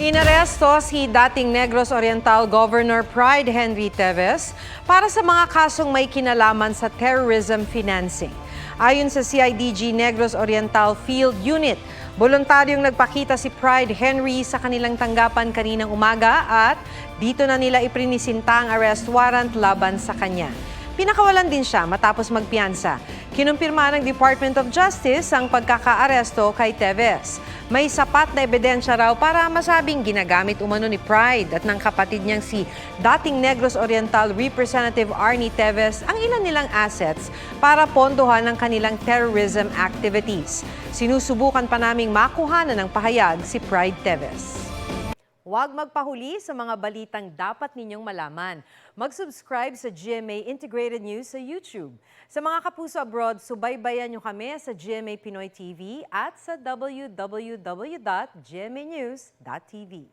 Inaresto si dating Negros Oriental Governor Pride Henry Teves para sa mga kasong may kinalaman sa terrorism financing. Ayon sa CIDG Negros Oriental Field Unit, voluntaryong nagpakita si Pride Henry sa kanilang tanggapan kaninang umaga at dito na nila iprinisinta ang arrest warrant laban sa kanya. Pinakawalan din siya matapos magpiyansa. Kinumpirma ng Department of Justice ang pagkakaaresto kay Teves. May sapat na ebidensya raw para masabing ginagamit umano ni Pride at ng kapatid niyang si dating Negros Oriental Representative Arnie Teves ang ilan nilang assets para pondohan ang kanilang terrorism activities. Sinusubukan pa naming makuhanan ng pahayag si Pride Teves. Huwag magpahuli sa mga balitang dapat ninyong malaman. Mag-subscribe sa GMA Integrated News sa YouTube. Sa mga kapuso abroad, subaybayan nyo kami sa GMA Pinoy TV at sa www.gmanews.tv.